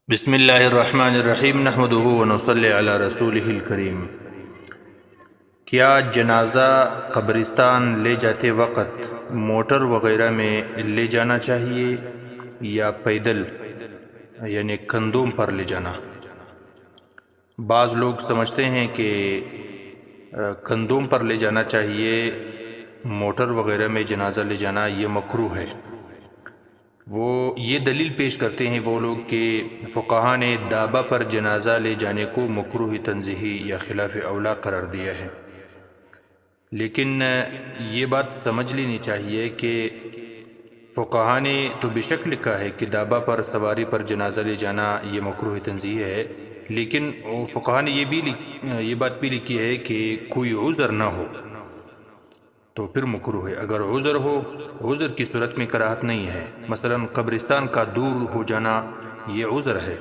بسم اللہ الرحمن الرحیم نحمدہ ونصلی علی رسولہ الکریم۔ کیا جنازہ قبرستان لے جاتے وقت موٹر وغیرہ میں لے جانا چاہیے یا پیدل یعنی کندھوں پر لے جانا؟ بعض لوگ سمجھتے ہیں کہ کندھوں پر لے جانا چاہیے، موٹر وغیرہ میں جنازہ لے جانا یہ مکروہ ہے۔ وہ یہ دلیل پیش کرتے ہیں وہ لوگ کہ فقہا نے دابہ پر جنازہ لے جانے کو مکروہ تنزیہی یا خلاف اولا قرار دیا ہے، لیکن یہ بات سمجھ لینی چاہیے کہ فقہا نے تو بے شک لکھا ہے کہ دابہ پر سواری پر جنازہ لے جانا یہ مکروہ تنزیہی ہے، لیکن فقہا نے یہ بات بھی لکھی ہے کہ کوئی عذر نہ ہو تو پھر مکروہ ہے۔ اگر عذر ہو، عذر کی صورت میں کراہت نہیں ہے۔ مثلا قبرستان کا دور ہو جانا یہ عذر ہے،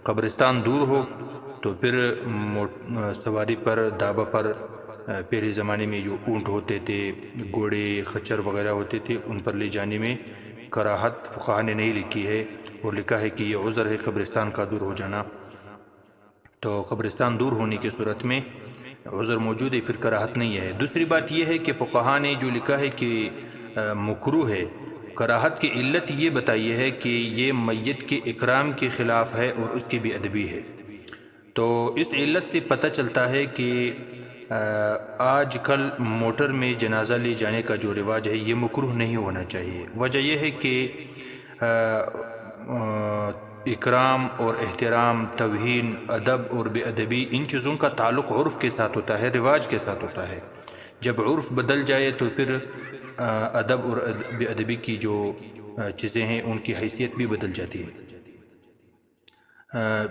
قبرستان دور ہو تو پھر سواری پر دابہ پر پہلے زمانے میں جو اونٹ ہوتے تھے، گھوڑے خچر وغیرہ ہوتے تھے، ان پر لے جانے میں کراہت فقہا نے نہیں لکھی ہے، اور لکھا ہے کہ یہ عذر ہے قبرستان کا دور ہو جانا۔ تو قبرستان دور ہونے کی صورت میں عذر موجود ہے، پھر کراہت نہیں ہے۔ دوسری بات یہ ہے کہ فقہا نے جو لکھا ہے کہ مکروہ ہے، کراہت کی علت یہ بتائی ہے کہ یہ میت کے اکرام کے خلاف ہے اور اس کی بے ادبی ہے۔ تو اس علت سے پتہ چلتا ہے کہ آج کل موٹر میں جنازہ لے جانے کا جو رواج ہے یہ مکروہ نہیں ہونا چاہیے۔ وجہ یہ ہے کہ اکرام اور احترام، توہین، ادب اور بے ادبی، ان چیزوں کا تعلق عرف کے ساتھ ہوتا ہے، رواج کے ساتھ ہوتا ہے۔ جب عرف بدل جائے تو پھر ادب اور بے ادبی کی جو چیزیں ہیں ان کی حیثیت بھی بدل جاتی ہے۔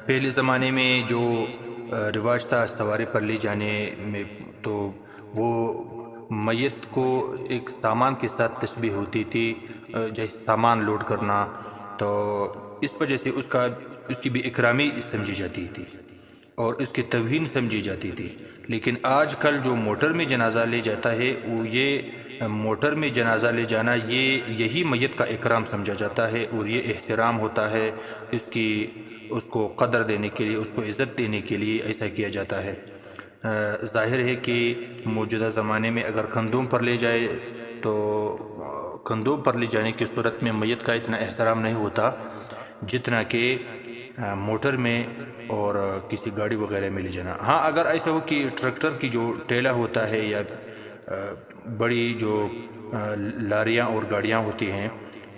پہلے زمانے میں جو رواج تھا سواری پر لے جانے میں، تو وہ میت کو ایک سامان کے ساتھ تشبیہ ہوتی تھی، جیسے سامان لوڈ کرنا، تو اس وجہ سے اس کی بھی اکرامی سمجھی جاتی تھی اور اس کی توہین سمجھی جاتی تھی۔ لیکن آج کل جو موٹر میں جنازہ لے جاتا ہے، وہ یہ موٹر میں جنازہ لے جانا یہی میت کا اکرام سمجھا جاتا ہے، اور یہ احترام ہوتا ہے، اس کو قدر دینے کے لیے، اس کو عزت دینے کے لیے ایسا کیا جاتا ہے۔ ظاہر ہے کہ موجودہ زمانے میں اگر کندھوں پر لے جائے تو کندھوں پر لے جانے کی صورت میں میت کا اتنا احترام نہیں ہوتا جتنا کہ موٹر میں اور کسی گاڑی وغیرہ میں لے جانا۔ ہاں، اگر ایسا ہو کہ ٹریکٹر کی جو ٹیلا ہوتا ہے یا بڑی جو لاریاں اور گاڑیاں ہوتی ہیں،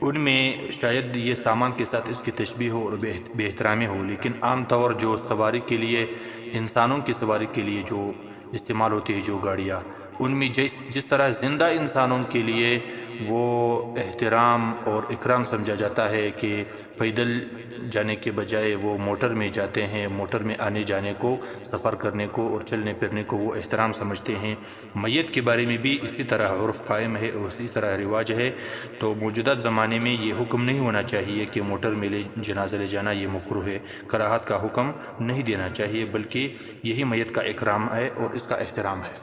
ان میں شاید یہ سامان کے ساتھ اس کی تشبیہ ہو اور بے احترامی ہو، لیکن عام طور جو سواری کے لیے، انسانوں کی سواری کے لیے جو استعمال ہوتی ہے جو گاڑیاں، ان میں جس طرح زندہ انسانوں کے لیے وہ احترام اور اکرام سمجھا جاتا ہے کہ پیدل جانے کے بجائے وہ موٹر میں جاتے ہیں، موٹر میں آنے جانے کو، سفر کرنے کو اور چلنے پھرنے کو وہ احترام سمجھتے ہیں، میت کے بارے میں بھی اسی طرح عرف قائم ہے اور اسی طرح رواج ہے۔ تو موجودہ زمانے میں یہ حکم نہیں ہونا چاہیے کہ موٹر میں جنازہ لے جانا یہ مکروہ ہے، کراہت کا حکم نہیں دینا چاہیے، بلکہ یہی میت کا اکرام ہے اور اس کا احترام ہے۔